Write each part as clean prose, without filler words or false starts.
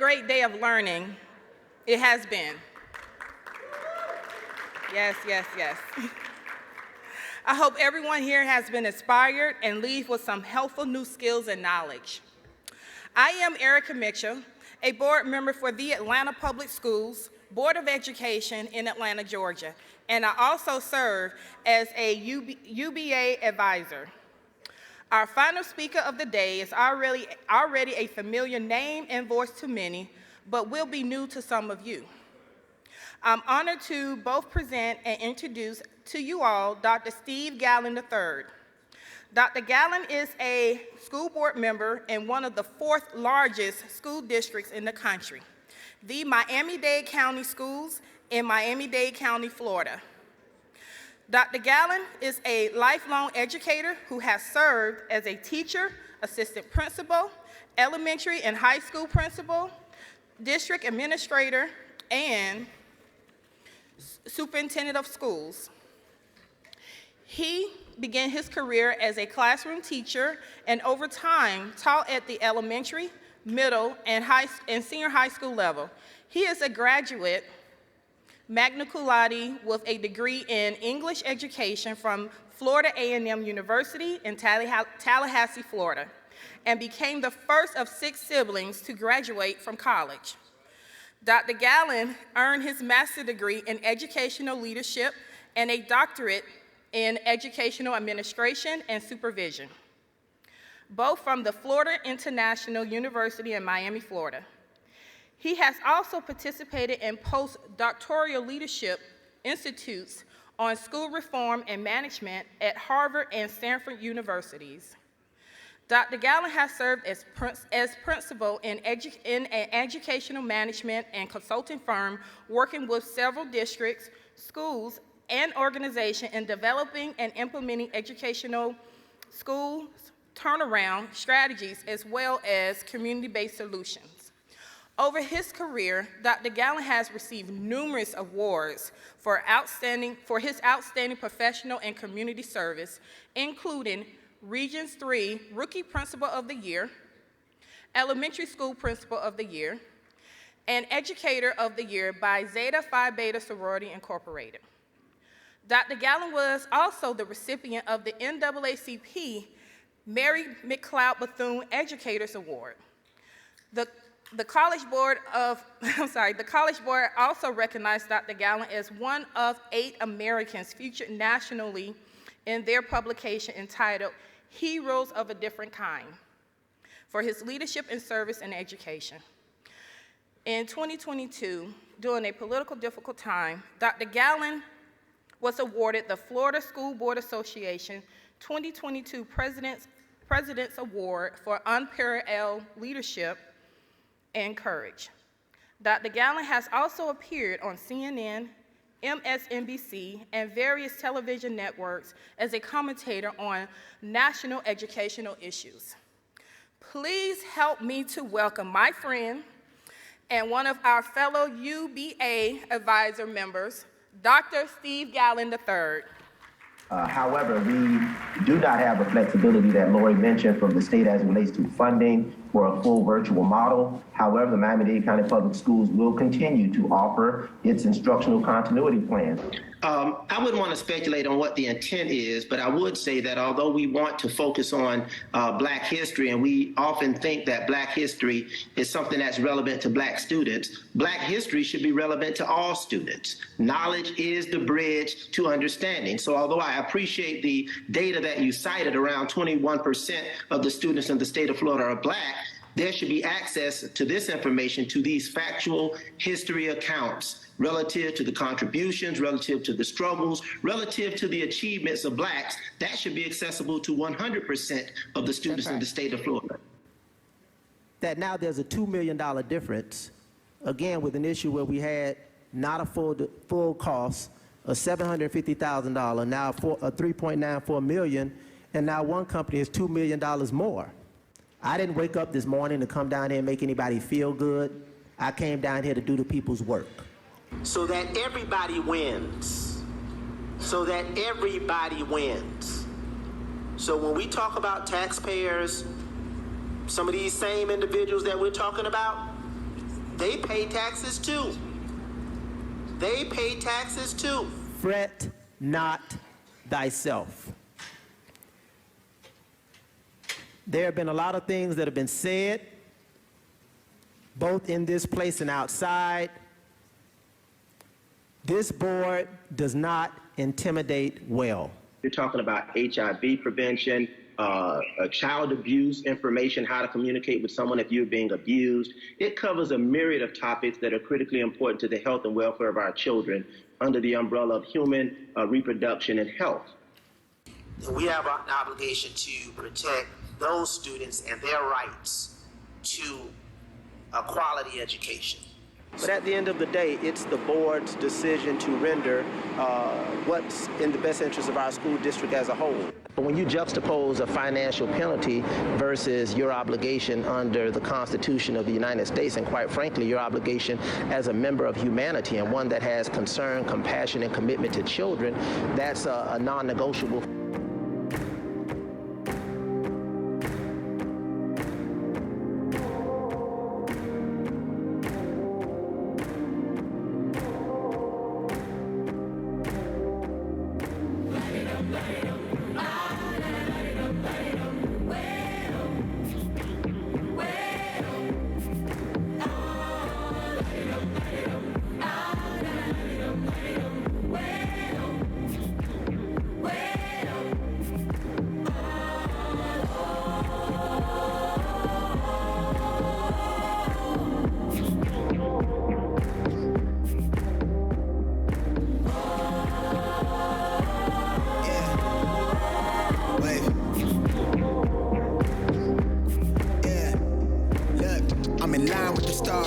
great day of learning it has been. Yes, yes, yes. I hope everyone here has been inspired and leave with some helpful new skills and knowledge. I am Erica Mitchell, a board member for the Atlanta Public Schools Board of Education in Atlanta, Georgia, and I also serve as a UBA advisor. Our final speaker of the day is already a familiar name and voice to many, but will be new to some of you. I'm honored to both present and introduce to you all Dr. Steve Gallen III. Dr. Gallen is a school board member in one of the 4th largest school districts in the country, the Miami-Dade County Schools in Miami-Dade County, Florida. Dr. Gallen is a lifelong educator who has served as a teacher, assistant principal, elementary and high school principal, district administrator, and superintendent of schools. He began his career as a classroom teacher and over time taught at the elementary, middle, and senior high school level. He is a graduate magna cum laude with a degree in English education from Florida A&M University in Tallahassee, Florida, and became the first of 6 siblings to graduate from college. Dr. Gallen earned his master's degree in educational leadership and a doctorate in educational administration and supervision, both from the Florida International University in Miami, Florida. He has also participated in postdoctoral leadership institutes on school reform and management at Harvard and Stanford universities. Dr. Gallen has served as principal in an educational management and consulting firm working with several districts, schools, and organizations in developing and implementing educational schools turnaround strategies as well as community-based solutions. Over his career, Dr. Gallen has received numerous awards for his outstanding professional and community service, including Regions 3 Rookie Principal of the Year, Elementary School Principal of the Year, and Educator of the Year by Zeta Phi Beta Sorority Incorporated. Dr. Gallen was also the recipient of the NAACP Mary McLeod Bethune Educators Award. The College Board also recognized Dr. Gallen as one of 8 Americans featured nationally in their publication entitled Heroes of a Different Kind for his leadership and service in education. In 2022, during a political difficult time, Dr. Gallen was awarded the Florida School Board Association 2022 President's Award for Unparalleled Leadership and Courage. Dr. Gallen has also appeared on CNN, MSNBC, and various television networks as a commentator on national educational issues. Please help me to welcome my friend and one of our fellow UBA advisor members, Dr. Steve Gallen III. However, we do not have the flexibility that Lori mentioned from the state as it relates to funding for a full virtual model. However, the Miami-Dade County Public Schools will continue to offer its instructional continuity plan. I wouldn't want to speculate on what the intent is, but I would say that although we want to focus on Black history, and we often think that Black history is something that's relevant to Black students, Black history should be relevant to all students. Knowledge is the bridge to understanding. So although I appreciate the data that you cited, around 21% of the students in the state of Florida are Black, there should be access to this information, to these factual history accounts relative to the contributions, relative to the struggles, relative to the achievements of Blacks. That should be accessible to 100% of the students in the state of Florida. That now there's a $2 million difference, again, with an issue where we had not a full cost of $750,000, now a $3.94 million, and now one company is $2 million more. I didn't wake up this morning to come down here and make anybody feel good. I came down here to do the people's work. So that everybody wins. So that everybody wins. So when we talk about taxpayers, some of these same individuals that we're talking about, They pay taxes too. They pay taxes too. Fret not thyself. There have been a lot of things that have been said, both in this place and outside. This board does not intimidate well. You're talking about HIV prevention, child abuse information, how to communicate with someone if you're being abused. It covers a myriad of topics that are critically important to the health and welfare of our children under the umbrella of human reproduction and health. We have an obligation to protect those students and their rights to a quality education. But at the end of the day, it's the board's decision to render what's in the best interest of our school district as a whole. But when you juxtapose a financial penalty versus your obligation under the Constitution of the United States, and quite frankly, your obligation as a member of humanity and one that has concern, compassion, and commitment to children, that's a non-negotiable.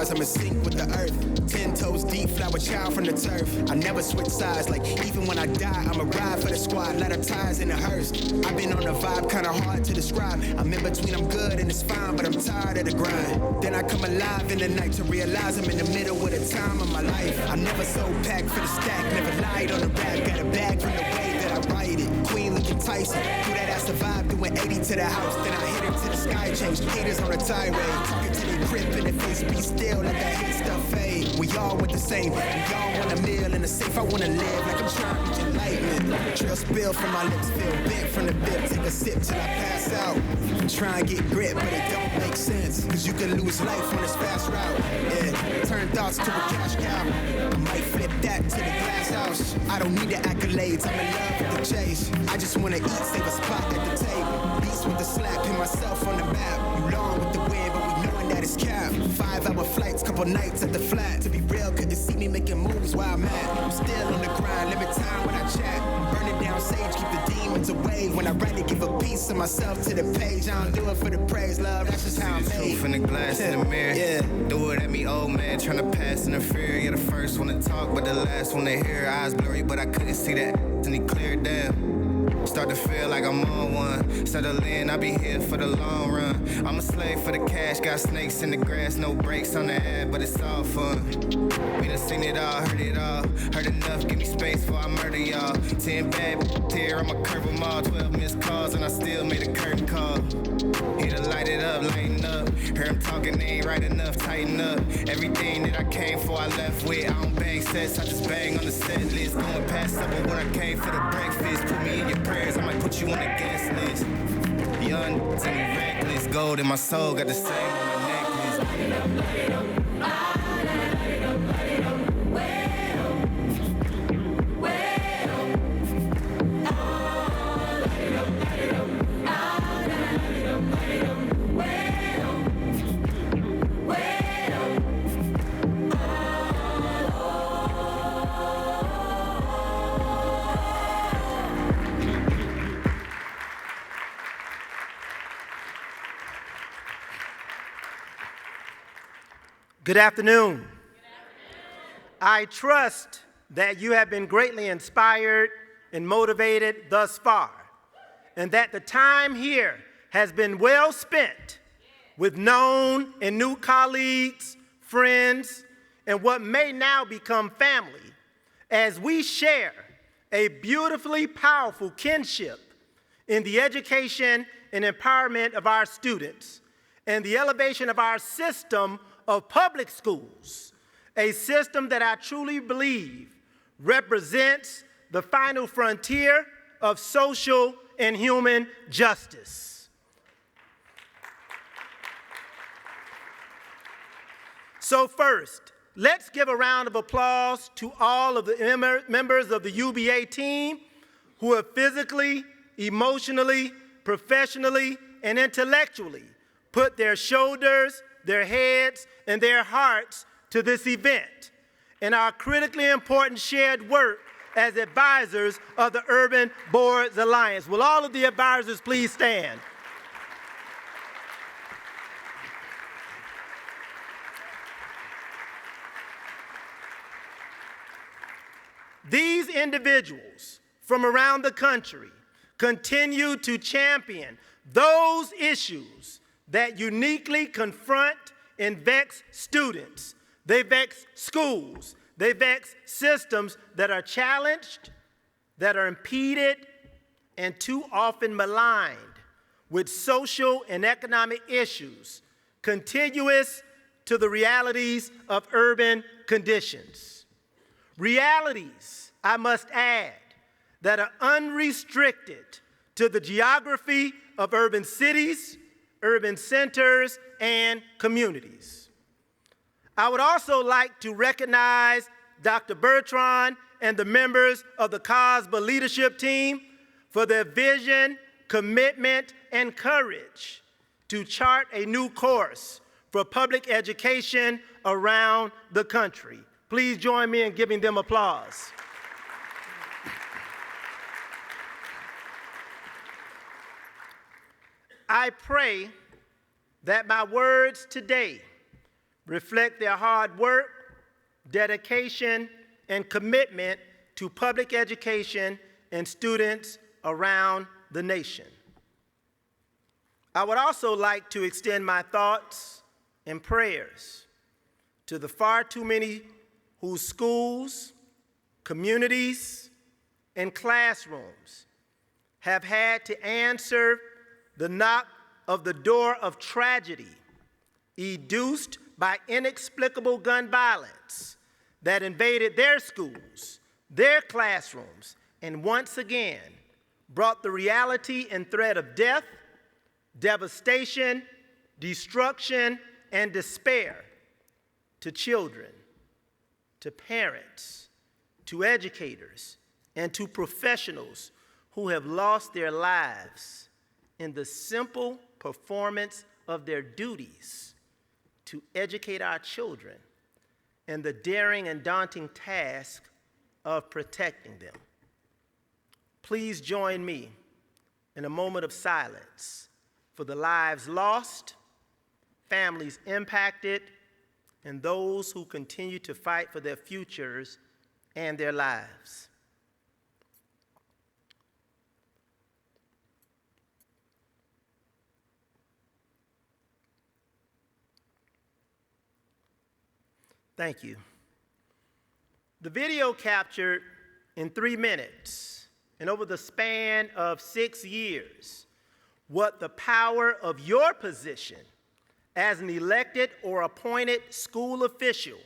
I'm in sync with the earth. 10 toes deep, flower child from the turf. I never switch sides, like even when I die, I'ma ride for the squad, lot of ties in the hearse. I've been on a vibe, kinda hard to describe. I'm in between, I'm good and it's fine, but I'm tired of the grind. Then I come alive in the night to realize I'm in the middle of the time of my life. I never sold pack for the stack, never lied on the rap. Got a bag from the way that I write it. Queen looking Tyson, through that ass survive, doing 80 to the house. Then I hit her to the sky, change haters on a tirade. Talking to the crib in the face, be still, let that hate stuff fade. We all want the same, we all want a meal in the safe. I wanna live like I'm trying to reach enlightenment. Trail spill from my lips, feel bent from the bib. Take a sip till I pass out. I'm trying to get grit, but it don't make sense. Cause you can lose life on this fast route. Yeah, turn thoughts to a cash cow. I might flip that to the glass house. I don't need the accolades, I'm in love with the chase. I just wanna eat, save a spot at the table. Beats with the slap, pin myself on the map. You long with the wind, but we knowing that it's capped. 5-hour flights, couple nights at the flat. To be real, couldn't see me making moves while I'm at. I'm still on the grind, limit time when I chat. Burning down sage, keep the demons away. When I write it, give a piece of myself to the page. I don't do it for the praise, love, that's just how I'm made. Truth in the glass in the mirror. Yeah. Do it at me, old man, tryna pass in the fear. You're the first one to talk, but the last one to hear. Eyes blurry, but I couldn't see that, and he cleared down. Start to feel like I'm on one. Settle in, I'll be here for the long run. I'm a slave for the cash, got snakes in the grass, no brakes on the ad, but it's all fun. We done seen it all, heard it all. Heard enough, give me space before I murder y'all. 10 bad here, I'ma curve them all. 12 missed calls, and I still made a curtain call. Here to light it up, lighten up. Heard him talking, they ain't right enough, tighten up. Everything that I came for, I left with. I don't bang sets, I just bang on the set list. Going past supper when I came for the breakfast. Put me in your prayers, I might put you on the guest list. Young, tell me reckless. Gold in my soul, got the same on the necklace. Good afternoon. I trust that you have been greatly inspired and motivated thus far, and that the time here has been well spent with known and new colleagues, friends, and what may now become family, as we share a beautifully powerful kinship in the education and empowerment of our students and the elevation of our system of public schools, a system that I truly believe represents the final frontier of social and human justice. So first, let's give a round of applause to all of the members of the UBA team who have physically, emotionally, professionally, and intellectually put their shoulders, their heads, and their hearts to this event and our critically important shared work as advisors of the Urban Boards Alliance. Will all of the advisors please stand? These individuals from around the country continue to champion those issues that uniquely confront and vex students. They vex schools. They vex systems that are challenged, that are impeded, and too often maligned with social and economic issues contiguous to the realities of urban conditions. Realities, I must add, that are unrestricted to the geography of urban cities, urban centers, and communities. I would also like to recognize Dr. Bertrand and the members of the COSSBA leadership team for their vision, commitment, and courage to chart a new course for public education around the country. Please join me in giving them applause. I pray that my words today reflect their hard work, dedication, and commitment to public education and students around the nation. I would also like to extend my thoughts and prayers to the far too many whose schools, communities, and classrooms have had to answer the knock of the door of tragedy, educed by inexplicable gun violence that invaded their schools, their classrooms, and once again brought the reality and threat of death, devastation, destruction, and despair to children, to parents, to educators, and to professionals who have lost their lives in the simple performance of their duties to educate our children and the daring and daunting task of protecting them. Please join me in a moment of silence for the lives lost, families impacted, and those who continue to fight for their futures and their lives. Thank you. The video captured in 3 minutes and over the span of 6 years what the power of your position as an elected or appointed school official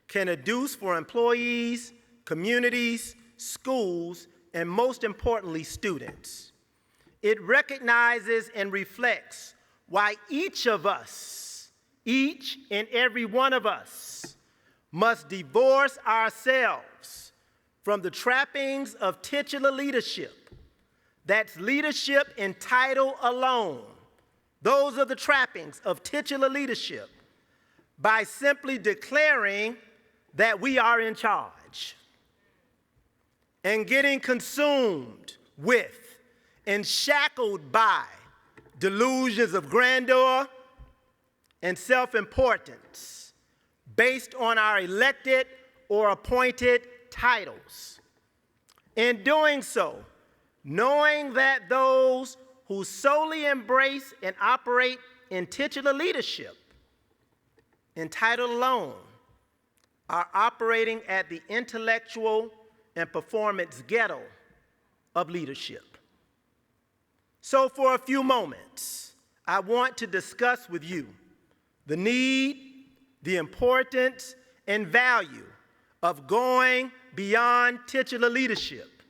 can adduce for employees, communities, schools, and most importantly, students. It recognizes and reflects why each of us, each and every one of us, must divorce ourselves from the trappings of titular leadership. That's leadership in title alone. Those are the trappings of titular leadership, by simply declaring that we are in charge and getting consumed with and shackled by delusions of grandeur and self-importance based on our elected or appointed titles. In doing so, knowing that those who solely embrace and operate in titular leadership, in title alone, are operating at the intellectual and performance ghetto of leadership. So for a few moments, I want to discuss with you the need, the importance and value of going beyond titular leadership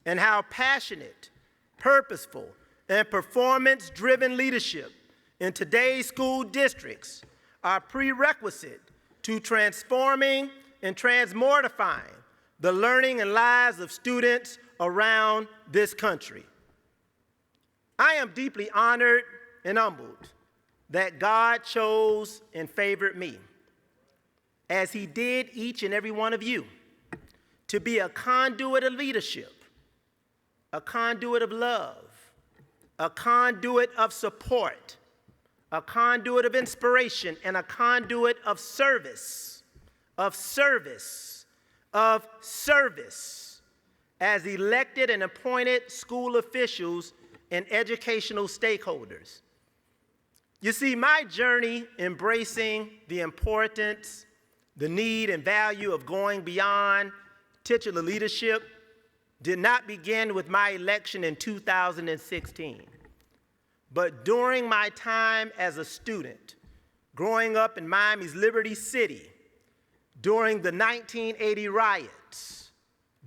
and how passionate, purposeful, and performance-driven leadership in today's school districts are prerequisite to transforming and transmortifying the learning and lives of students around this country. I am deeply honored and humbled that God chose and favored me, as he did each and every one of you, to be a conduit of leadership, a conduit of love, a conduit of support, a conduit of inspiration, and a conduit of service, as elected and appointed school officials and educational stakeholders. You see, my journey embracing the importance, the need, and value of going beyond titular leadership did not begin with my election in 2016, but during my time as a student, growing up in Miami's Liberty City, during the 1980 riots,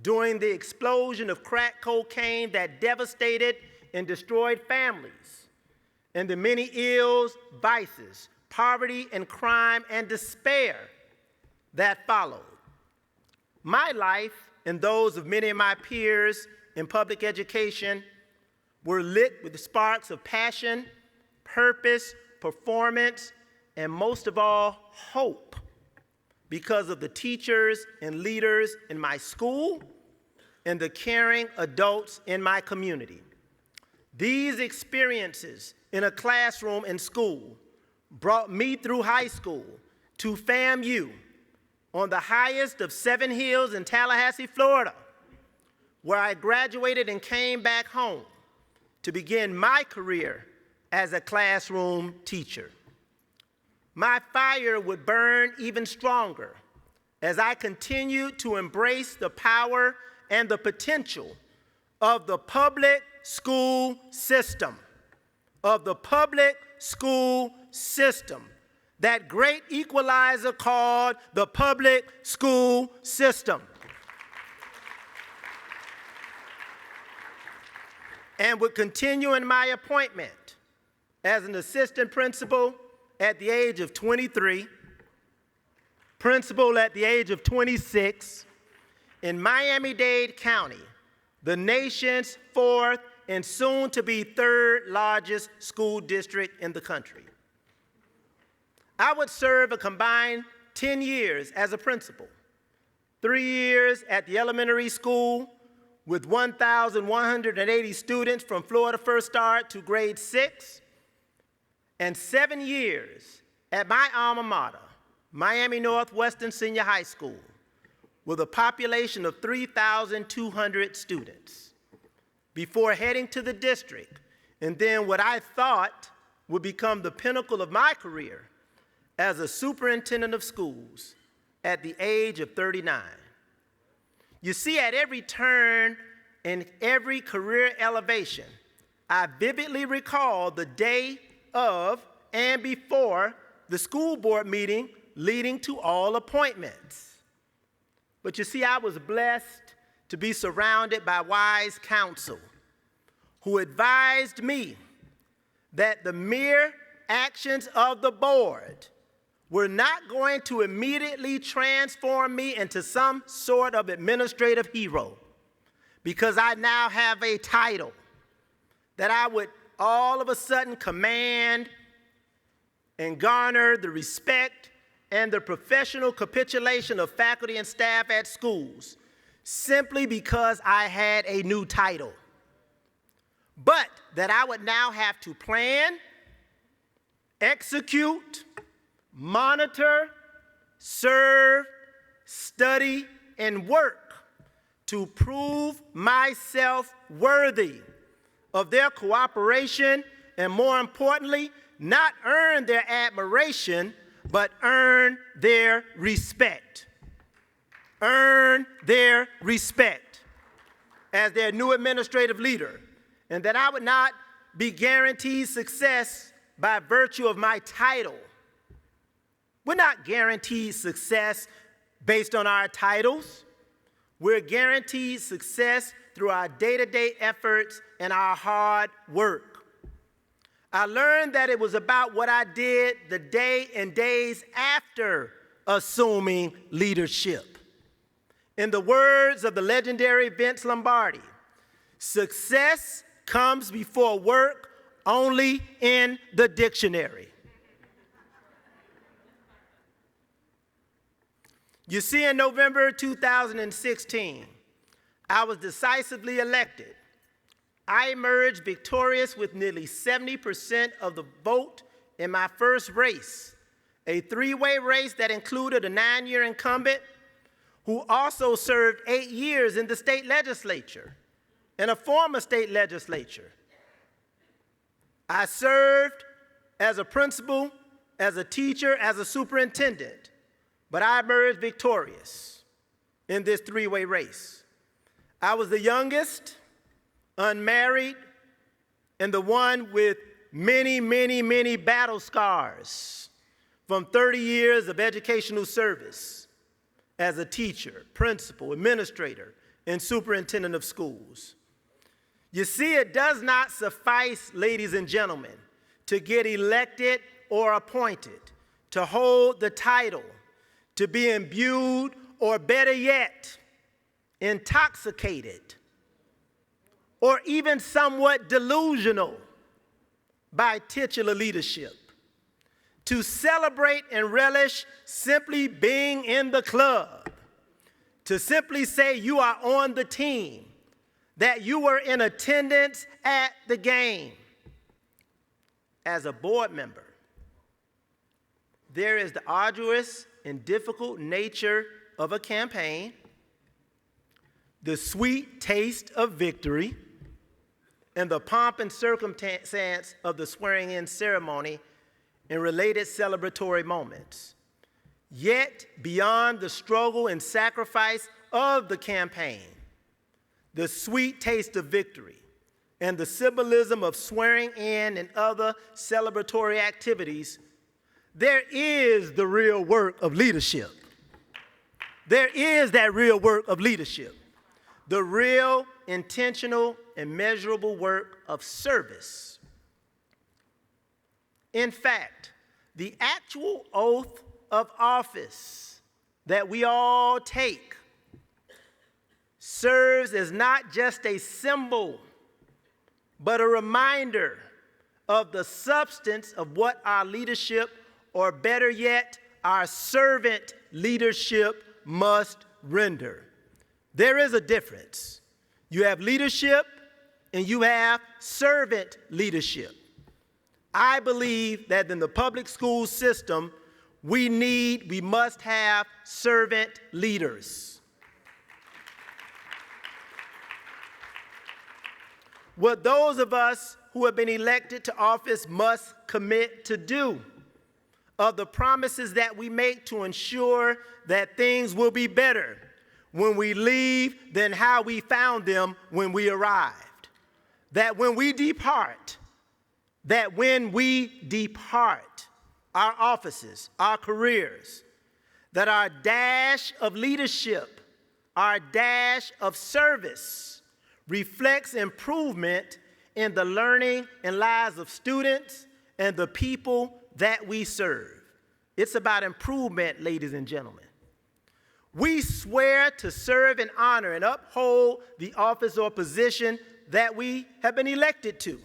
during the explosion of crack cocaine that devastated and destroyed families, and the many ills, vices, poverty, and crime, and despair that followed. My life and those of many of my peers in public education were lit with the sparks of passion, purpose, performance, and most of all, hope, because of the teachers and leaders in my school and the caring adults in my community. These experiences in a classroom in school brought me through high school to FAMU on the highest of 7 hills in Tallahassee, Florida, where I graduated and came back home to begin my career as a classroom teacher. My fire would burn even stronger as I continued to embrace the power and the potential of the public school system, that great equalizer called the public school system. And would continue in my appointment as an assistant principal at the age of 23, principal at the age of 26, in Miami-Dade County, the nation's 4th and soon-to-be 3rd largest school district in the country. I would serve a combined 10 years as a principal, 3 years at the elementary school with 1,180 students from Florida First Start to grade 6, and 7 years at my alma mater, Miami Northwestern Senior High School, with a population of 3,200 students, before heading to the district, and then what I thought would become the pinnacle of my career as a superintendent of schools at the age of 39. You see, at every turn and every career elevation, I vividly recall the day of and before the school board meeting leading to all appointments. But you see, I was blessed to be surrounded by wise counsel who advised me that the mere actions of the board were not going to immediately transform me into some sort of administrative hero, because I now have a title that I would all of a sudden command and garner the respect and the professional capitulation of faculty and staff at schools simply because I had a new title. But that I would now have to plan, execute, monitor, serve, study, and work to prove myself worthy of their cooperation, and more importantly, not earn their admiration, but earn their respect. Earn their respect as their new administrative leader, and that I would not be guaranteed success by virtue of my title, We're not guaranteed success based on our titles. We're guaranteed success through our day-to-day efforts and our hard work. I learned that it was about what I did the day and days after assuming leadership. In the words of the legendary Vince Lombardi, success comes before work only in the dictionary. You see, in November 2016, I was decisively elected. I emerged victorious with nearly 70% of the vote in my first race, a three-way race that included a 9-year incumbent who also served 8 years in the state legislature and a former state legislature. I served as a principal, as a teacher, as a superintendent, but I emerged victorious in this three-way race. I was the youngest, unmarried, and the one with many, many, many battle scars from 30 years of educational service as a teacher, principal, administrator, and superintendent of schools. You see, it does not suffice, ladies and gentlemen, to get elected or appointed, to hold the title, to be imbued, or better yet, intoxicated, or even somewhat delusional by titular leadership, to celebrate and relish simply being in the club, to simply say you are on the team, that you were in attendance at the game. As a board member, there is the arduous and difficult nature of a campaign, the sweet taste of victory, and the pomp and circumstance of the swearing-in ceremony and related celebratory moments. Yet, beyond the struggle and sacrifice of the campaign, the sweet taste of victory, and the symbolism of swearing in and other celebratory activities, there is the real work of leadership. There is that real work of leadership. The real, intentional, and measurable work of service. In fact, the actual oath of office that we all take serves as not just a symbol, but a reminder of the substance of what our leadership, or better yet, our servant leadership must render. There is a difference. You have leadership and you have servant leadership. I believe that in the public school system, we must have servant leaders. What those of us who have been elected to office must commit to do, of the promises that we make to ensure that things will be better when we leave than how we found them when we arrived. That when we depart, our offices, our careers, that our dash of leadership, our dash of service reflects improvement in the learning and lives of students and the people that we serve. It's about improvement, ladies and gentlemen. We swear to serve and honor and uphold the office or position that we have been elected to.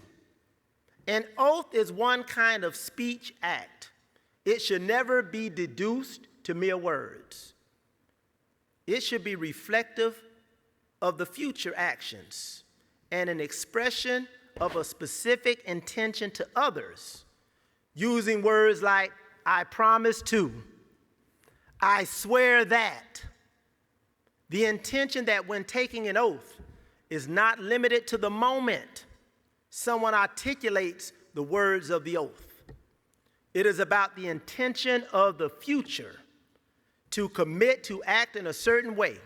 An oath is one kind of speech act. It should never be deduced to mere words. It should be reflective of the future actions and an expression of a specific intention to others, using words like, I promise to, I swear that. The intention that when taking an oath is not limited to the moment someone articulates the words of the oath. It is about the intention of the future to commit to act in a certain way,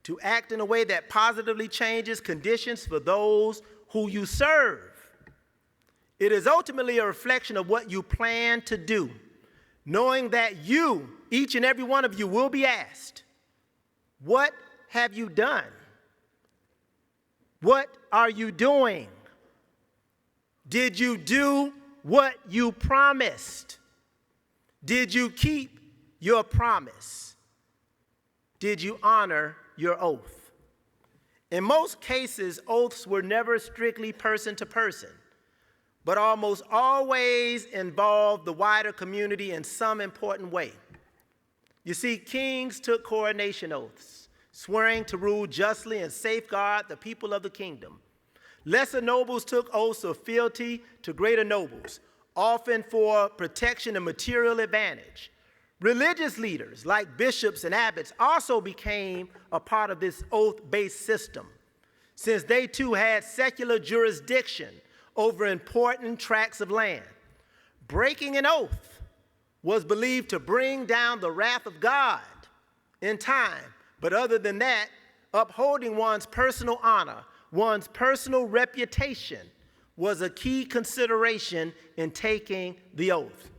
to act in a way that positively changes conditions for those who you serve. It is ultimately a reflection of what you plan to do, knowing that you, each and every one of you, will be asked, what have you done? What are you doing? Did you do what you promised? Did you keep your promise? Did you honor your oath? In most cases, oaths were never strictly person to person, but almost always involved the wider community in some important way. You see, kings took coronation oaths, swearing to rule justly and safeguard the people of the kingdom. Lesser nobles took oaths of fealty to greater nobles, often for protection and material advantage. Religious leaders, like bishops and abbots, also became a part of this oath-based system, since they too had secular jurisdiction over important tracts of land. Breaking an oath was believed to bring down the wrath of God in time, but other than that, upholding one's personal honor, one's personal reputation, was a key consideration in taking the oath.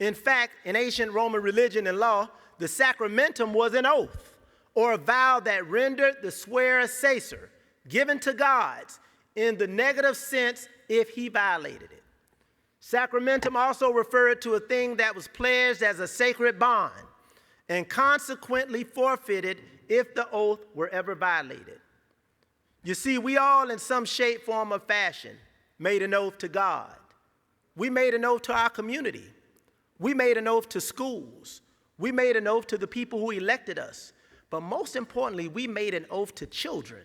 In fact, in ancient Roman religion and law, the sacramentum was an oath or a vow that rendered the swearer sacer, given to gods, in the negative sense if he violated it. Sacramentum also referred to a thing that was pledged as a sacred bond and consequently forfeited if the oath were ever violated. You see, we all in some shape, form, or fashion made an oath to God. We made an oath to our community. We made an oath to schools. We made an oath to the people who elected us. But most importantly, we made an oath to children.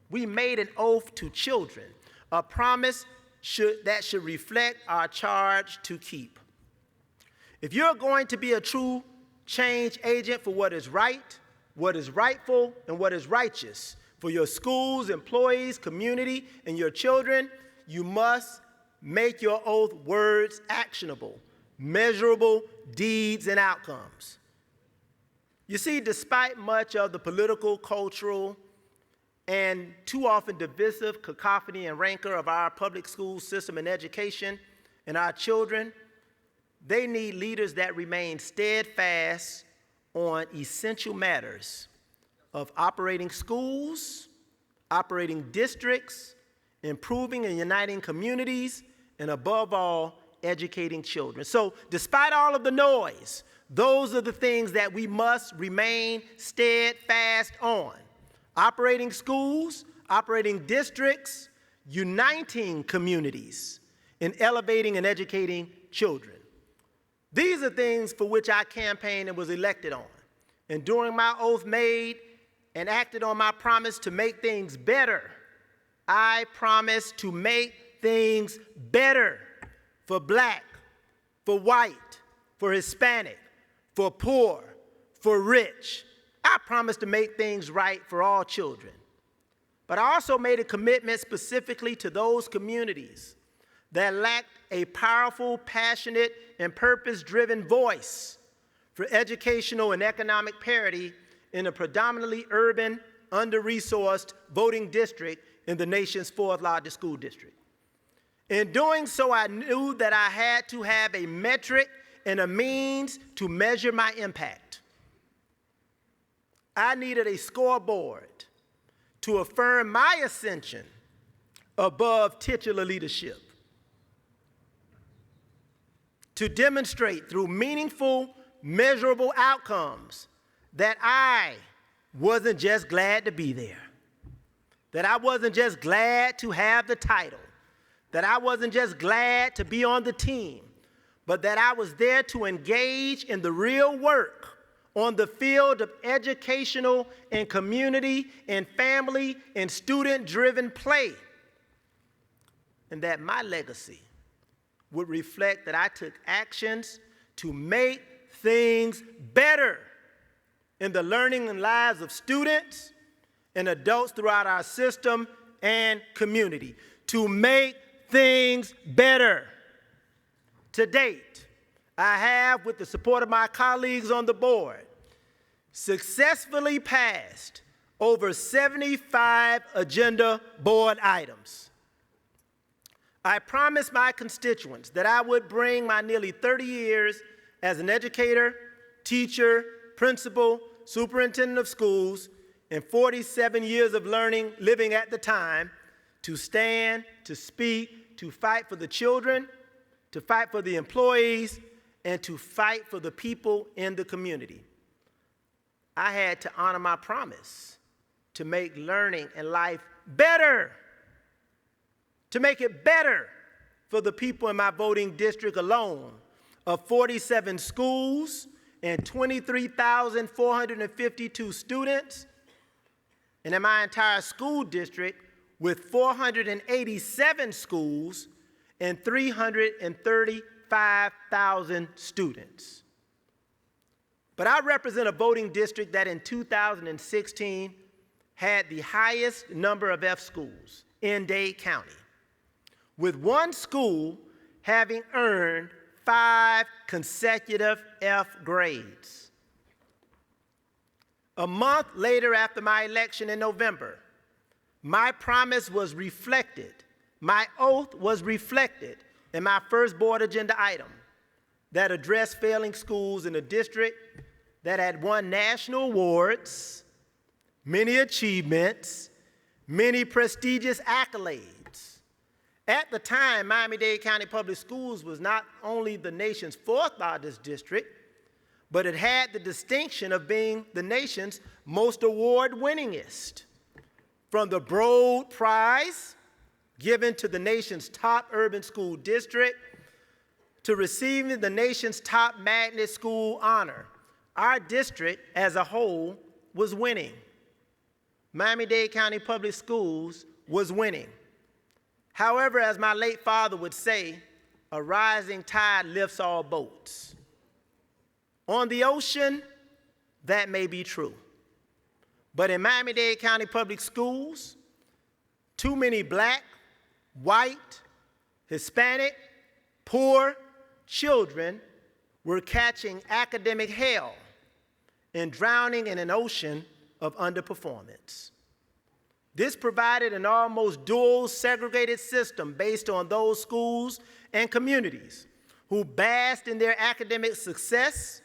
We made an oath to children, a promise that should reflect our charge to keep. If you're going to be a true change agent for what is right, what is rightful, and what is righteous, for your schools, employees, community, and your children, you must make your oath words actionable, measurable deeds and outcomes. You see, despite much of the political, cultural, and too often divisive cacophony and rancor of our public school system and education and our children, they need leaders that remain steadfast on essential matters of operating schools, operating districts, improving and uniting communities, and above all, educating children. So despite all of the noise, those are the things that we must remain steadfast on. Operating schools, operating districts, uniting communities, and elevating and educating children. These are things for which I campaigned and was elected on. And during my oath made and acted on my promise to make things better, I promised to make things better for Black, for white, for Hispanic, for poor, for rich. I promised to make things right for all children. But I also made a commitment specifically to those communities that lacked a powerful, passionate, and purpose-driven voice for educational and economic parity in a predominantly urban, under-resourced voting district in the nation's fourth largest school district. In doing so, I knew that I had to have a metric and a means to measure my impact. I needed a scoreboard to affirm my ascension above titular leadership, to demonstrate through meaningful, measurable outcomes that I wasn't just glad to be there, that I wasn't just glad to have the title, that I wasn't just glad to be on the team, but that I was there to engage in the real work on the field of educational and community and family and student-driven play, and that my legacy would reflect that I took actions to make things better in the learning and lives of students and adults throughout our system and community, to make things better. To date, I have, with the support of my colleagues on the board, successfully passed over 75 agenda board items. I promised my constituents that I would bring my nearly 30 years as an educator, teacher, principal, superintendent of schools, and 47 years of learning, living at the time, to stand, to speak, to fight for the children, to fight for the employees, and to fight for the people in the community. I had to honor my promise to make learning and life better, to make it better for the people in my voting district alone of 47 schools and 23,452 students, and in my entire school district with 487 schools and 335,000 students. But I represent a voting district that in 2016 had the highest number of F schools in Dade County, with one school having earned 5 consecutive F grades. A month later after my election in November, my promise was reflected, my oath was reflected in my first board agenda item that addressed failing schools in a district that had won national awards, many achievements, many prestigious accolades. At the time, Miami-Dade County Public Schools was not only the nation's 4th largest district, but it had the distinction of being the nation's most award-winningest. From the Broad Prize, given to the nation's top urban school district, to receiving the nation's top magnet school honor, our district as a whole was winning. Miami-Dade County Public Schools was winning. However, as my late father would say, a rising tide lifts all boats. On the ocean, that may be true. But in Miami-Dade County Public Schools, too many black, white, Hispanic, poor children were catching academic hell and drowning in an ocean of underperformance. This provided an almost dual segregated system based on those schools and communities who basked in their academic success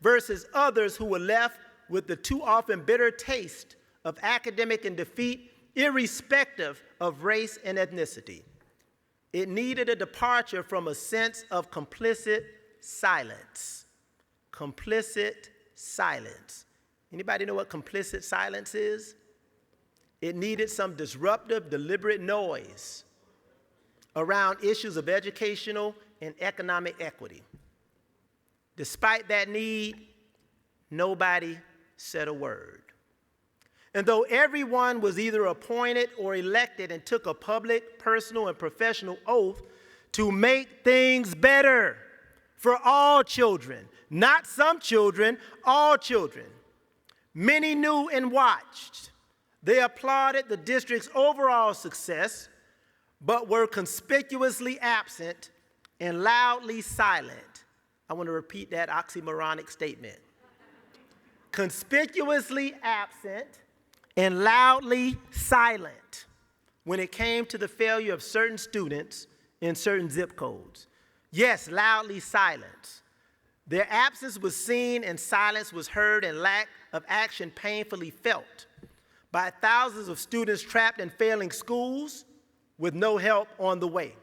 versus others who were left with the too often bitter taste of academic and defeat, irrespective of race and ethnicity. It needed a departure from a sense of complicit silence. Complicit silence. Anybody know what complicit silence is? It needed some disruptive, deliberate noise around issues of educational and economic equity. Despite that need, nobody said a word. And though everyone was either appointed or elected and took a public, personal, and professional oath to make things better for all children, not some children, all children, many knew and watched. They applauded the district's overall success, but were conspicuously absent and loudly silent. I want to repeat that oxymoronic statement. Conspicuously absent and loudly silent when it came to the failure of certain students in certain zip codes. Yes, loudly silent. Their absence was seen and silence was heard, and lack of action painfully felt by thousands of students trapped in failing schools with no help on the way.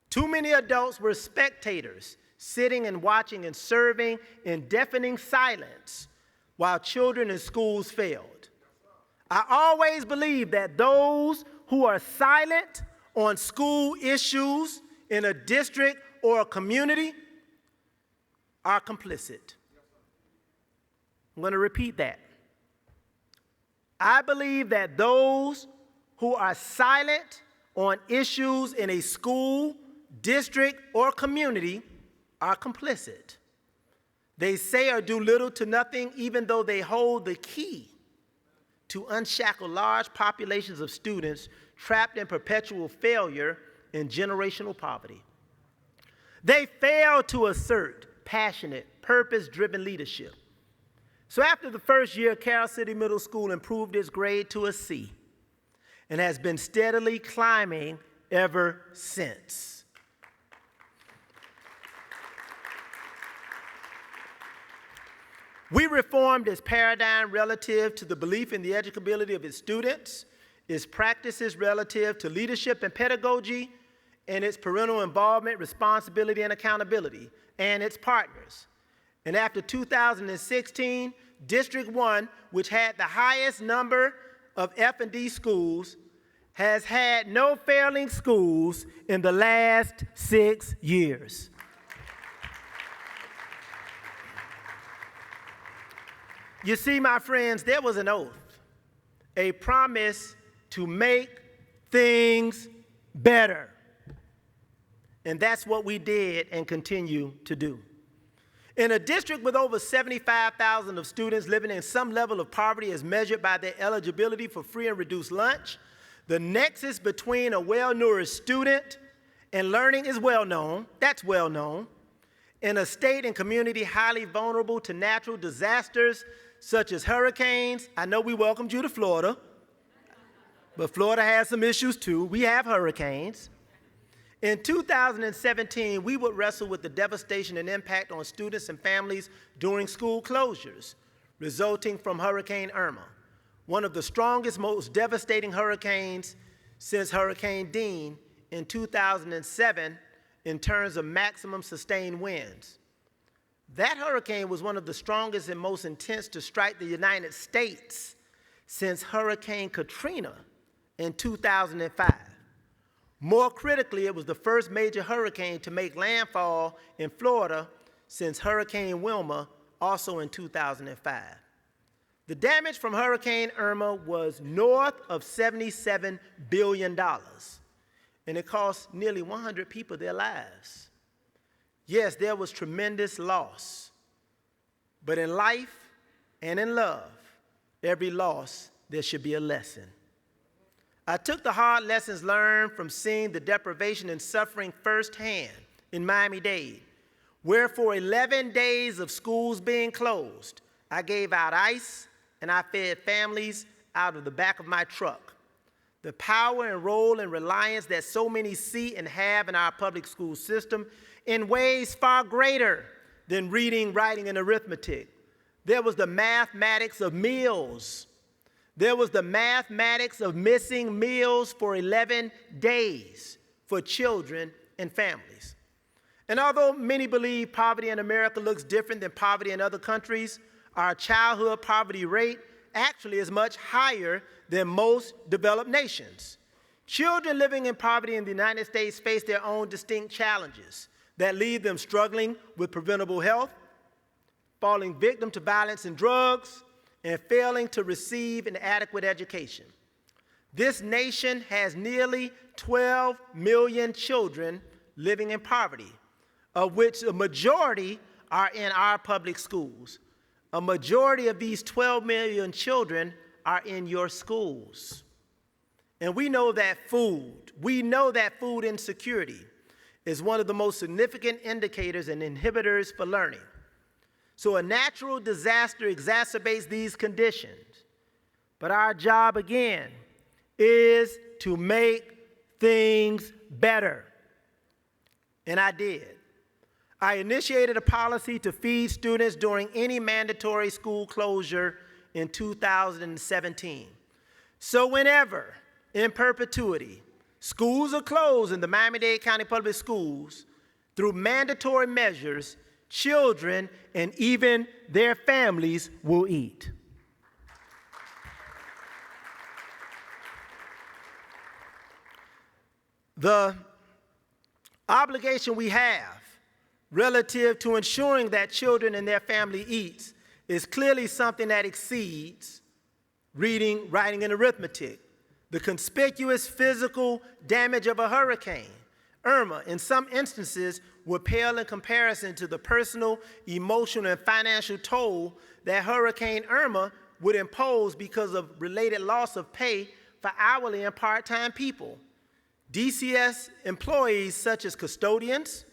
Too many adults were spectators, sitting and watching and serving in deafening silence while children in schools failed. I always believe that those who are silent on school issues in a district or a community are complicit. I'm going to repeat that. I believe that those who are silent on issues in a school, district, or community are complicit. They say or do little to nothing, even though they hold the key to unshackle large populations of students trapped in perpetual failure and generational poverty. They fail to assert passionate, purpose-driven leadership. So after the first year, Carroll City Middle School improved its grade to a C and has been steadily climbing ever since. We reformed its paradigm relative to the belief in the educability of its students, its practices relative to leadership and pedagogy, and its parental involvement, responsibility, and accountability, and its partners. And after 2016, District 1, which had the highest number of F&D schools, has had no failing schools in the last 6 years. You see, my friends, there was an oath, a promise to make things better. And that's what we did and continue to do. In a district with over 75,000 of students living in some level of poverty as measured by their eligibility for free and reduced lunch, the nexus between a well-nourished student and learning is well known. That's well known. In a state and community highly vulnerable to natural disasters such as hurricanes, I know we welcomed you to Florida, but Florida has some issues too. We have hurricanes. In 2017, we would wrestle with the devastation and impact on students and families during school closures resulting from Hurricane Irma, one of the strongest, most devastating hurricanes since Hurricane Dean in 2007 in terms of maximum sustained winds. That hurricane was one of the strongest and most intense to strike the United States since Hurricane Katrina in 2005. More critically, it was the first major hurricane to make landfall in Florida since Hurricane Wilma, also in 2005. The damage from Hurricane Irma was north of $77 billion, and it cost nearly 100 people their lives. Yes, there was tremendous loss, but in life and in love, every loss, there should be a lesson. I took the hard lessons learned from seeing the deprivation and suffering firsthand in Miami-Dade, where for 11 days of schools being closed, I gave out ice and I fed families out of the back of my truck. The power and role and reliance that so many see and have in our public school system in ways far greater than reading, writing, and arithmetic. There was the mathematics of meals. There was the mathematics of missing meals for 11 days for children and families. And although many believe poverty in America looks different than poverty in other countries, our childhood poverty rate actually is much higher than most developed nations. Children living in poverty in the United States face their own distinct challenges that leave them struggling with preventable health, falling victim to violence and drugs, and failing to receive an adequate education. This nation has nearly 12 million children living in poverty, of which a majority are in our public schools. A majority of these 12 million children are in your schools. And we know that food insecurity is one of the most significant indicators and inhibitors for learning. So a natural disaster exacerbates these conditions. But our job, again, is to make things better. And I did. I initiated a policy to feed students during any mandatory school closure in 2017. So whenever, in perpetuity, schools are closed in the Miami-Dade County Public Schools, through mandatory measures, children and even their families will eat. The obligation we have relative to ensuring that children and their family eats is clearly something that exceeds reading, writing, and arithmetic. The conspicuous physical damage of a hurricane, Irma, in some instances, would pale in comparison to the personal, emotional, and financial toll that Hurricane Irma would impose because of related loss of pay for hourly and part-time people. DCS employees such as custodians,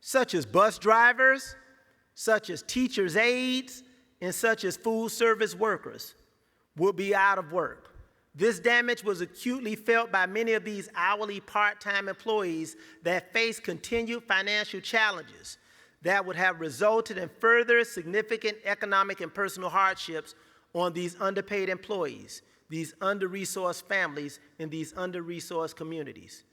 such as bus drivers, such as teachers' aides, and such as food service workers will be out of work. This damage was acutely felt by many of these hourly part-time employees that face continued financial challenges. that would have resulted in further significant economic and personal hardships on these underpaid employees, these under-resourced families, and these under-resourced communities.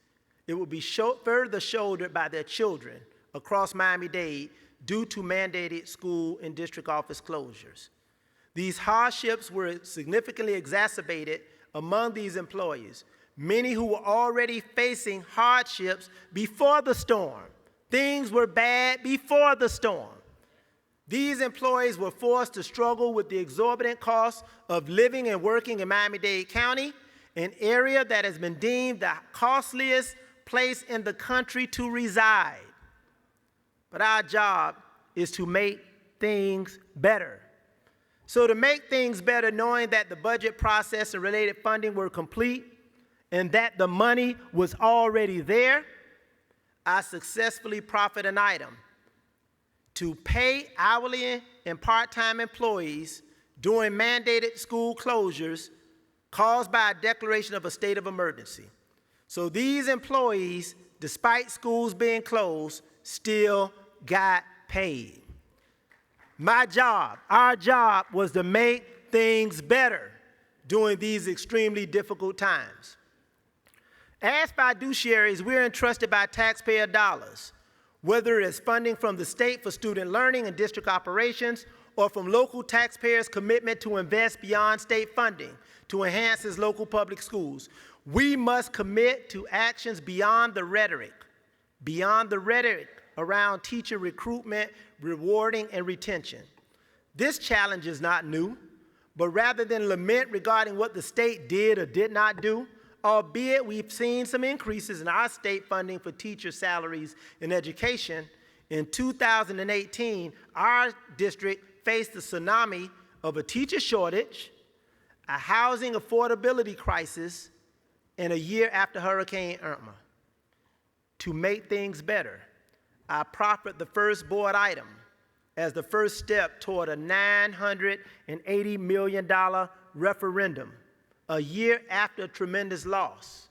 It would be further shouldered by their children across Miami-Dade due to mandated school and district office closures. These hardships were significantly exacerbated among these employees, many who were already facing hardships before the storm. Things were bad before the storm. These employees were forced to struggle with the exorbitant costs of living and working in Miami-Dade County, an area that has been deemed the costliest place in the country to reside. But our job is to make things better. So to make things better, knowing that the budget process and related funding were complete and that the money was already there, I successfully proffered an item to pay hourly and part-time employees during mandated school closures caused by a declaration of a state of emergency. So these employees, despite schools being closed, still got paid. My job, our job, was to make things better during these extremely difficult times. As fiduciaries, we're entrusted by taxpayer dollars, whether it's funding from the state for student learning and district operations, or from local taxpayers' commitment to invest beyond state funding to enhance its local public schools. We must commit to actions beyond the rhetoric around teacher recruitment, rewarding, and retention. This challenge is not new, but rather than lament regarding what the state did or did not do, albeit we've seen some increases in our state funding for teacher salaries in education, in 2018, our district faced the tsunami of a teacher shortage, a housing affordability crisis, and a year after Hurricane Irma. To make things better, I proffered the first board item as the first step toward a $980 million referendum, a year after a tremendous loss.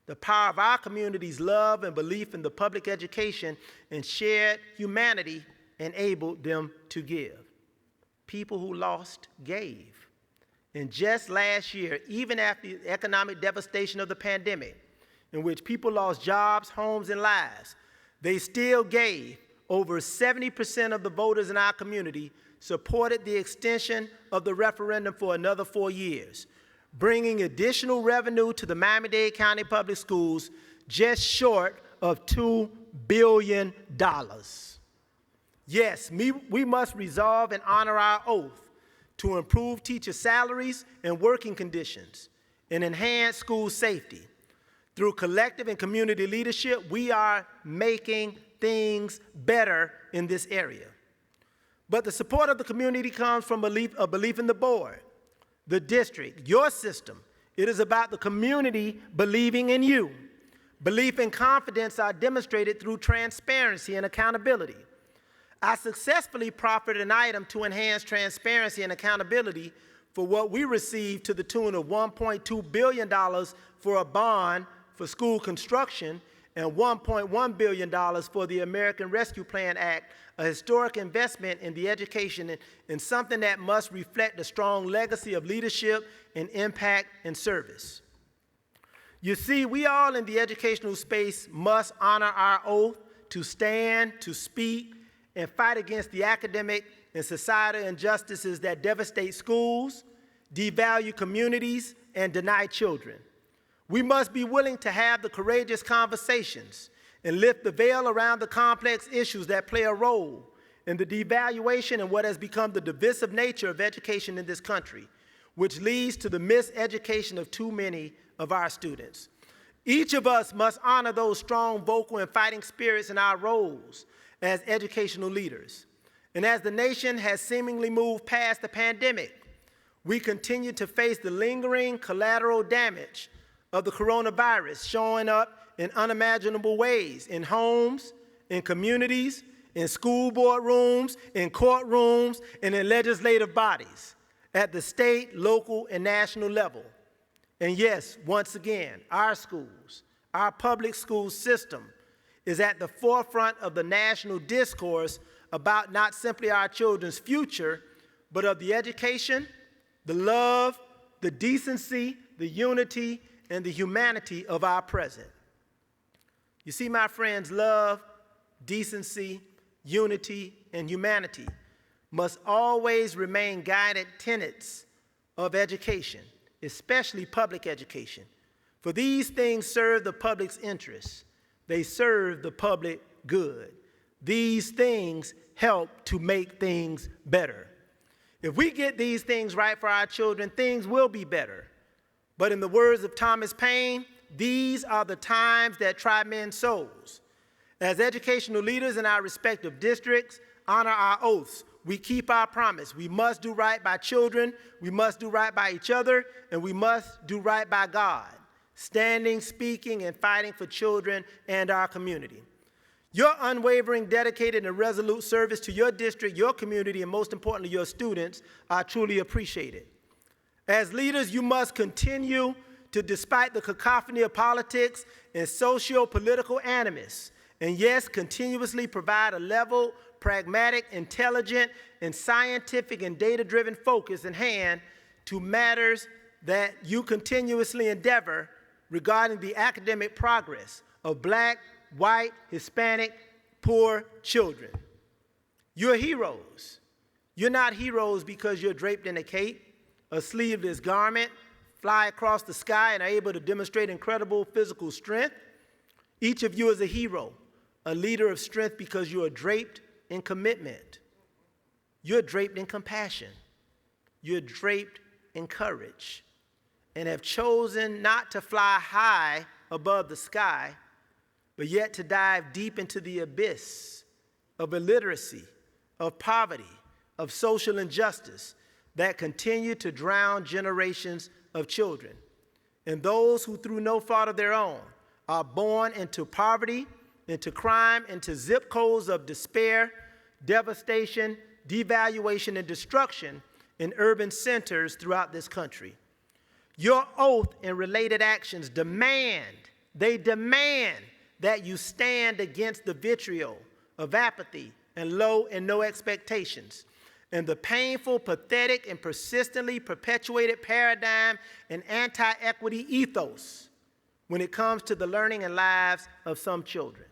The power of our community's love and belief in the public education and shared humanity enabled them to give. People who lost gave. And just last year, even after the economic devastation of the pandemic, in which people lost jobs, homes, and lives, they still gave. Over 70% of the voters in our community supported the extension of the referendum for another 4 years, bringing additional revenue to the Miami-Dade County Public Schools just short of $2 billion. Yes, we must resolve and honor our oath to improve teacher salaries and working conditions and enhance school safety. Through collective and community leadership, we are making things better in this area. But the support of the community comes from a belief in the board, the district, your system. It is about the community believing in you. Belief and confidence are demonstrated through transparency and accountability. I successfully proffered an item to enhance transparency and accountability for what we received to the tune of $1.2 billion for a bond for school construction and $1.1 billion for the American Rescue Plan Act, a historic investment in the education and something that must reflect a strong legacy of leadership and impact and service. You see, we all in the educational space must honor our oath to stand, to speak, and fight against the academic and societal injustices that devastate schools, devalue communities, and deny children. We must be willing to have the courageous conversations and lift the veil around the complex issues that play a role in the devaluation and what has become the divisive nature of education in this country, which leads to the miseducation of too many of our students. Each of us must honor those strong, vocal, and fighting spirits in our roles as educational leaders. And as the nation has seemingly moved past the pandemic, we continue to face the lingering collateral damage of the coronavirus showing up in unimaginable ways in homes, in communities, in school board rooms, in courtrooms, and in legislative bodies at the state, local, and national level. And yes, once again, our schools, our public school system is at the forefront of the national discourse about not simply our children's future, but of the education, the love, the decency, the unity, and the humanity of our present. You see, my friends, love, decency, unity, and humanity must always remain guided tenets of education, especially public education. For these things serve the public's interests. They serve the public good. These things help to make things better. If we get these things right for our children, things will be better. But in the words of Thomas Paine, these are the times that try men's souls. As educational leaders in our respective districts, honor our oaths. We keep our promise. We must do right by children, we must do right by each other, and we must do right by God, standing, speaking, and fighting for children and our community. Your unwavering, dedicated, and resolute service to your district, your community, and most importantly, your students are truly appreciated. As leaders, you must continue to, despite the cacophony of politics and socio-political animus, and yes, continuously provide a level, pragmatic, intelligent, and scientific and data-driven focus in hand to matters that you continuously endeavor regarding the academic progress of Black, white, Hispanic, poor children. You're heroes. You're not heroes because you're draped in a cape, a sleeveless garment, fly across the sky, and are able to demonstrate incredible physical strength. Each of you is a hero, a leader of strength, because you are draped in commitment. You're draped in compassion. You're draped in courage, and have chosen not to fly high above the sky, but yet to dive deep into the abyss of illiteracy, of poverty, of social injustice that continue to drown generations of children. And those who, through no fault of their own, are born into poverty, into crime, into zip codes of despair, devastation, devaluation, and destruction in urban centers throughout this country. Your oath and related actions demand that you stand against the vitriol of apathy and low and no expectations, and the painful, pathetic, and persistently perpetuated paradigm and anti-equity ethos when it comes to the learning and lives of some children.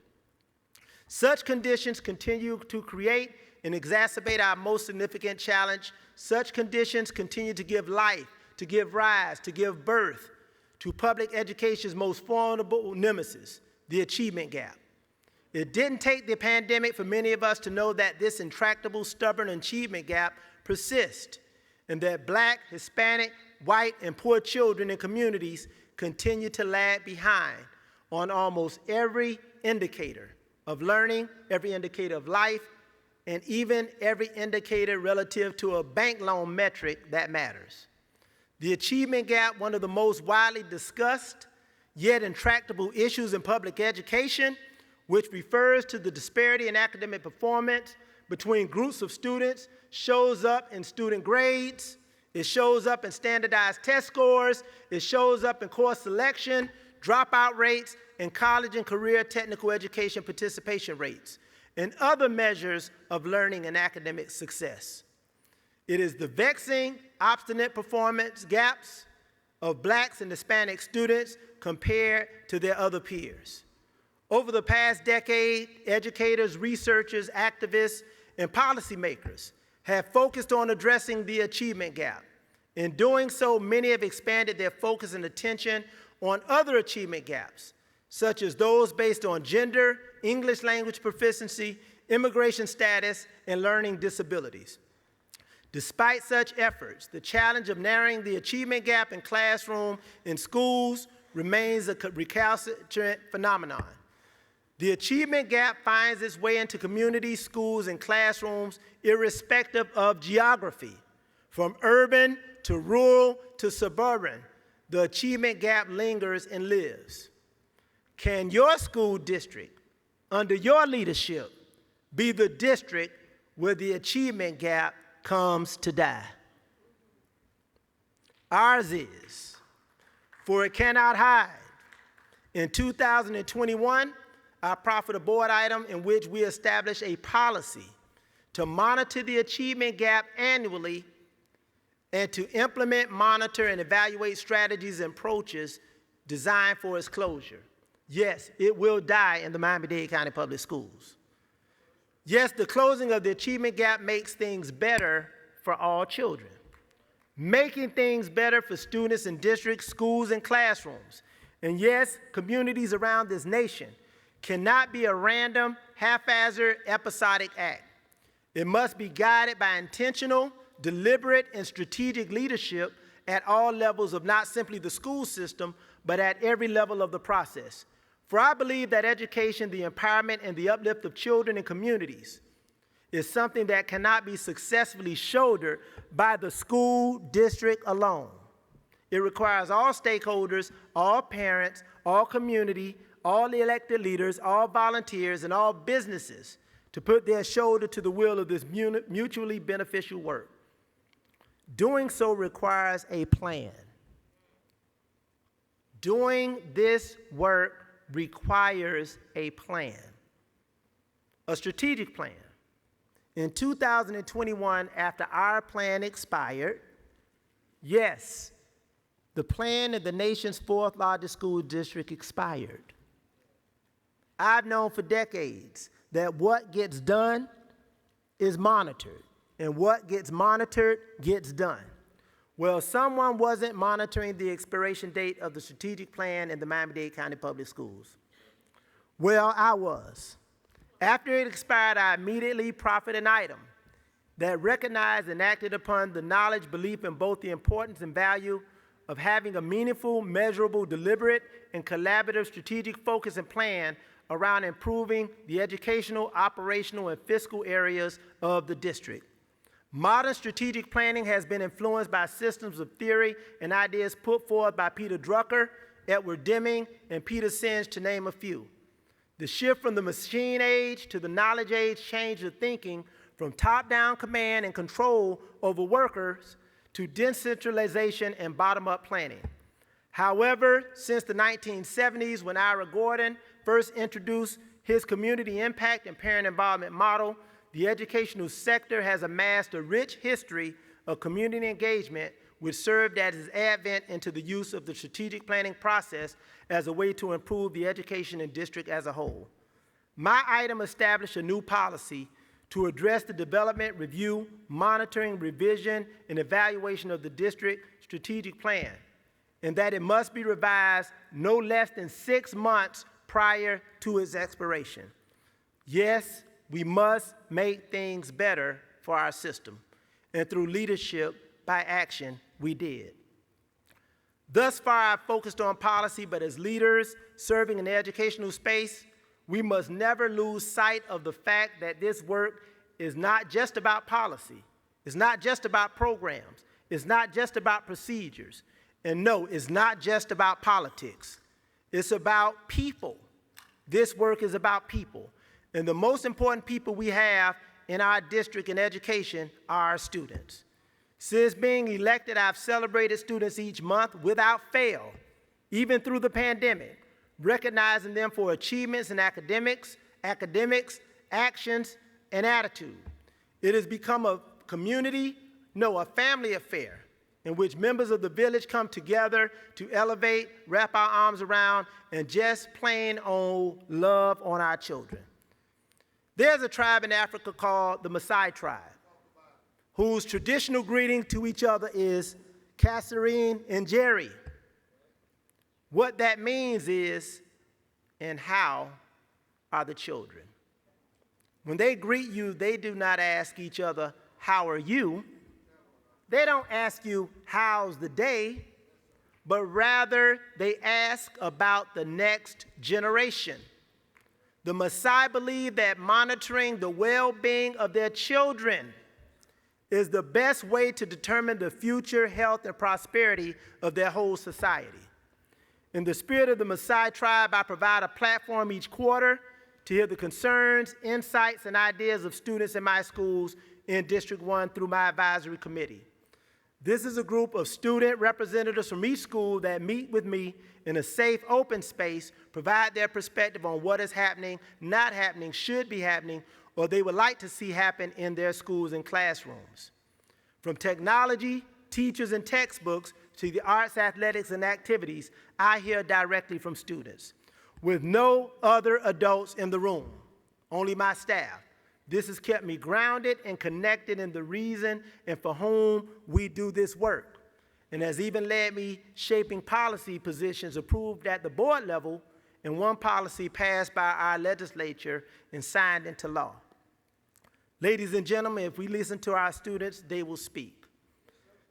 Such conditions continue to create and exacerbate our most significant challenge. Such conditions continue to give life, to give rise, to give birth to public education's most formidable nemesis, the achievement gap. It didn't take the pandemic for many of us to know that this intractable, stubborn achievement gap persists, and that Black, Hispanic, white, and poor children and communities continue to lag behind on almost every indicator of learning, every indicator of life, and even every indicator relative to a bank loan metric that matters. The achievement gap, one of the most widely discussed yet intractable issues in public education, which refers to the disparity in academic performance between groups of students, shows up in student grades, it shows up in standardized test scores, it shows up in course selection, dropout rates, and college and career technical education participation rates, and other measures of learning and academic success. It is the vexing, obstinate performance gaps of Blacks and Hispanic students compared to their other peers. Over the past decade, educators, researchers, activists, and policymakers have focused on addressing the achievement gap. In doing so, many have expanded their focus and attention on other achievement gaps, such as those based on gender, English language proficiency, immigration status, and learning disabilities. Despite such efforts, the challenge of narrowing the achievement gap in classroom and schools remains a recalcitrant phenomenon. The achievement gap finds its way into communities, schools, and classrooms irrespective of geography. From urban to rural to suburban, the achievement gap lingers and lives. Can your school district, under your leadership, be the district where the achievement gap comes to die? Ours is, for it cannot hide. In 2021, I proffered a board item in which we established a policy to monitor the achievement gap annually, and to implement, monitor, and evaluate strategies and approaches designed for its closure. Yes, it will die in the Miami-Dade County Public Schools. Yes, the closing of the achievement gap makes things better for all children. Making things better for students in districts, schools, and classrooms. And yes, communities around this nation cannot be a random, haphazard, episodic act. It must be guided by intentional, deliberate, and strategic leadership at all levels of not simply the school system, but at every level of the process. For I believe that education, the empowerment, and the uplift of children and communities is something that cannot be successfully shouldered by the school district alone. It requires all stakeholders, all parents, all community, all elected leaders, all volunteers, and all businesses to put their shoulder to the wheel of this mutually beneficial work. Doing so requires a plan. Doing this work requires a plan, a strategic plan. In 2021, after our plan expired, yes, the plan in the nation's fourth largest school district expired. I've known for decades that what gets done is monitored, and what gets monitored gets done. Well, someone wasn't monitoring the expiration date of the strategic plan in the Miami-Dade County Public Schools. Well, I was. After it expired, I immediately proffered an item that recognized and acted upon the knowledge, belief in both the importance and value of having a meaningful, measurable, deliberate, and collaborative strategic focus and plan around improving the educational, operational, and fiscal areas of the district. Modern strategic planning has been influenced by systems of theory and ideas put forth by Peter Drucker, Edward Deming, and Peter Senge, to name a few. The shift from the machine age to the knowledge age changed the thinking from top-down command and control over workers to decentralization and bottom-up planning. However, since the 1970s, when Ira Gordon first introduced his community impact and parent involvement model, the educational sector has amassed a rich history of community engagement, which served as its advent into the use of the strategic planning process as a way to improve the education in district as a whole. My item established a new policy to address the development, review, monitoring, revision, and evaluation of the district strategic plan, and that it must be revised no less than 6 months prior to its expiration. Yes, we must make things better for our system, and through leadership, by action, we did. Thus far, I've focused on policy, but as leaders serving in the educational space, we must never lose sight of the fact that this work is not just about policy. It's not just about programs. It's not just about procedures. And no, it's not just about politics. It's about people. This work is about people. And the most important people we have in our district in education are our students. Since being elected, I've celebrated students each month without fail, even through the pandemic, recognizing them for achievements in academics, actions, and attitude. It has become a a family affair in which members of the village come together to elevate, wrap our arms around, and just plain old love on our children. There's a tribe in Africa called the Maasai tribe, whose traditional greeting to each other is Kasserine and Jerry. What that means is, and how are the children? When they greet you, they do not ask each other, how are you? They don't ask you, how's the day? But rather, they ask about the next generation. The Maasai believe that monitoring the well-being of their children is the best way to determine the future health and prosperity of their whole society. In the spirit of the Maasai tribe, I provide a platform each quarter to hear the concerns, insights, and ideas of students in my schools in District 1 through my advisory committee. This is a group of student representatives from each school that meet with me in a safe, open space, provide their perspective on what is happening, not happening, should be happening, or they would like to see happen in their schools and classrooms. From technology, teachers, and textbooks to the arts, athletics, and activities, I hear directly from students. With no other adults in the room, only my staff, this has kept me grounded and connected in the reason and for whom we do this work, and has even led me shaping policy positions approved at the board level and one policy passed by our legislature and signed into law. Ladies and gentlemen, if we listen to our students, they will speak.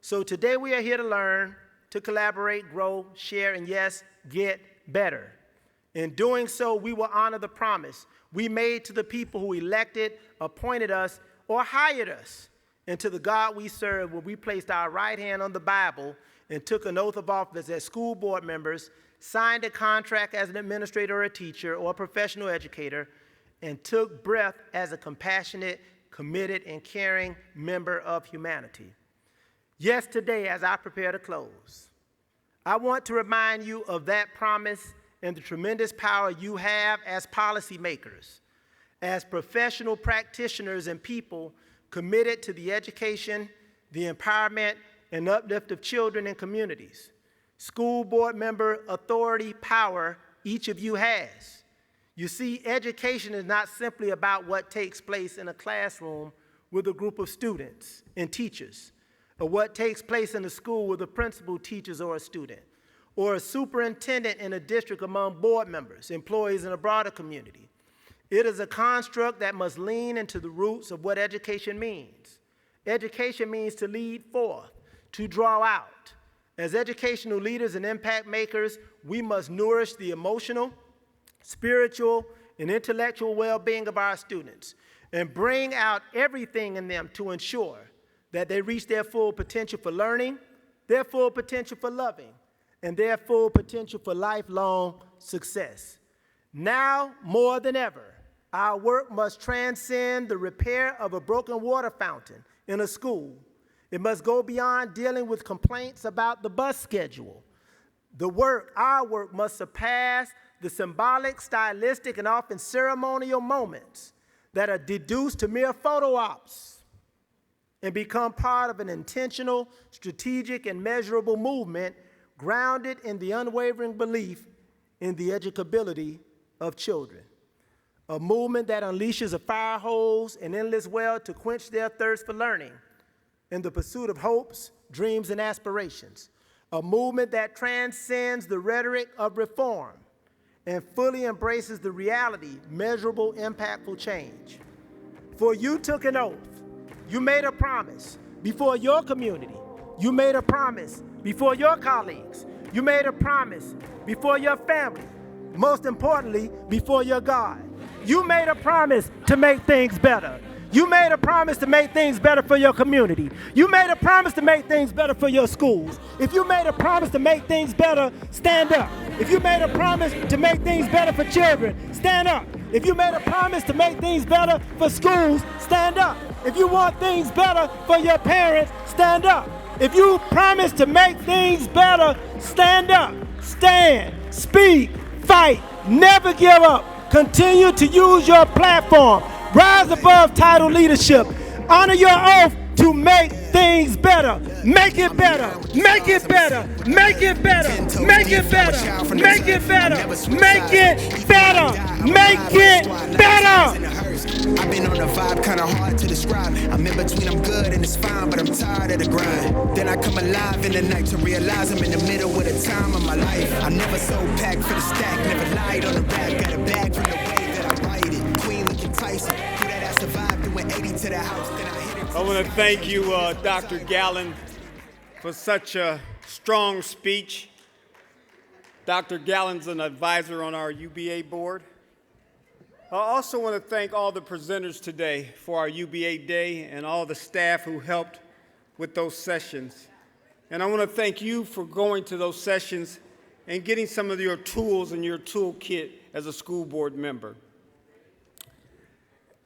So today we are here to learn, to collaborate, grow, share, and yes, get better. In doing so, we will honor the promise we made to the people who elected, appointed us, or hired us, and to the God we serve when we placed our right hand on the Bible and took an oath of office as school board members, signed a contract as an administrator or a teacher or a professional educator, and took breath as a compassionate, committed, and caring member of humanity. Yes, today, as I prepare to close, I want to remind you of that promise and the tremendous power you have as policymakers, as professional practitioners and people committed to the education, the empowerment, and uplift of children and communities. School board member authority, power each of you has. You see, education is not simply about what takes place in a classroom with a group of students and teachers, or what takes place in a school with a principal, teachers, or a student, or a superintendent in a district among board members, employees, and a broader community. It is a construct that must lean into the roots of what education means. Education means to lead forth, to draw out. As educational leaders and impact makers, we must nourish the emotional, spiritual, and intellectual well-being of our students and bring out everything in them to ensure that they reach their full potential for learning, their full potential for loving, and their full potential for lifelong success. Now, more than ever, our work must transcend the repair of a broken water fountain in a school. It must go beyond dealing with complaints about the bus schedule. Our work must surpass the symbolic, stylistic, and often ceremonial moments that are deduced to mere photo ops and become part of an intentional, strategic, and measurable movement grounded in the unwavering belief in the educability of children. A movement that unleashes a fire hose and endless well to quench their thirst for learning in the pursuit of hopes, dreams, and aspirations. A movement that transcends the rhetoric of reform and fully embraces the reality, measurable, impactful change. For you took an oath. You made a promise before your community. You made a promise before your colleagues. You made a promise before your family. Most importantly, before your God. You made a promise to make things better. You made a promise to make things better for your community. You made a promise to make things better for your schools. If you made a promise to make things better, stand up. If you made a promise to make things better for children, stand up. If you made a promise to make things better for schools, stand up. If you want things better for your parents, stand up. If you promise to make things better, stand up. Stand, speak, fight, never give up. Continue to use your platform. Rise above title leadership. Honor your oath to make things better. Make it better. Make it better. Make it better. Make it better. Make it better. Make it better. Make it better. I've been on a vibe, kinda hard to describe. I'm in between, I'm good and it's fine, but I'm tired of the grind. Then I come alive in the night to realize I'm in the middle of the time of my life. I never so packed for the stack, never lied on the rap. Got a bag from the way that I write it. Queen looking Tyson, who that ass survived, doing 80 to the house, then I hit it. I want to thank you, Dr. Gallen, for such a strong speech. Dr. Gallen's an advisor on our UBA board. I also want to thank all the presenters today for our UBA Day and all the staff who helped with those sessions. And I want to thank you for going to those sessions and getting some of your tools in your toolkit as a school board member.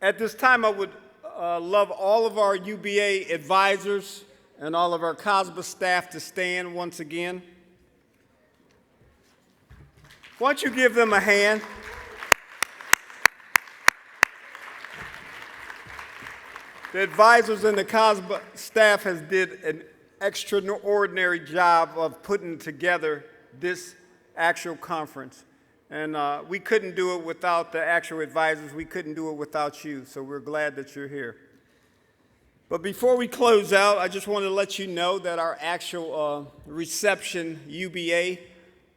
At this time, I would love all of our UBA advisors and all of our COSSBA staff to stand once again. Why don't you give them a hand? The advisors and the COSSBA staff has did an extraordinary job of putting together this actual conference. And we couldn't do it without the actual advisors. We couldn't do it without you. So we're glad that you're here. But before we close out, I just want to let you know that our actual reception, UBA,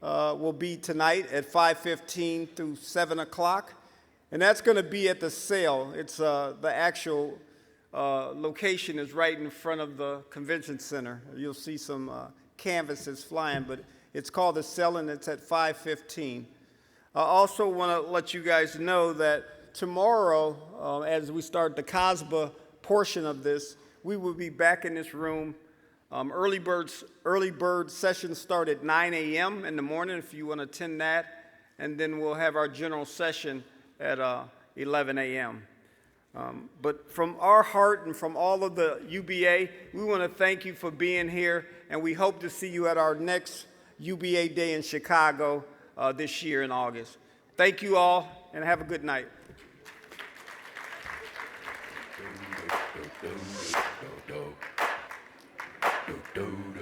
will be tonight at 5:15 through 7 o'clock. And that's going to be at the sale. It's the actual location is right in front of the convention center. You'll see some canvases flying, but it's called the sale, and it's at 5:15. I also want to let you guys know that tomorrow, as we start the COSSBA portion of this, we will be back in this room. Early bird sessions start at 9 a.m. in the morning if you want to attend that, and then we'll have our general session at 11 a.m. But from our heart and from all of the UBA, we want to thank you for being here, and we hope to see you at our next UBA Day in Chicago this year in August. Thank you all, and have a good night. Do, do, do, do, do, do, do.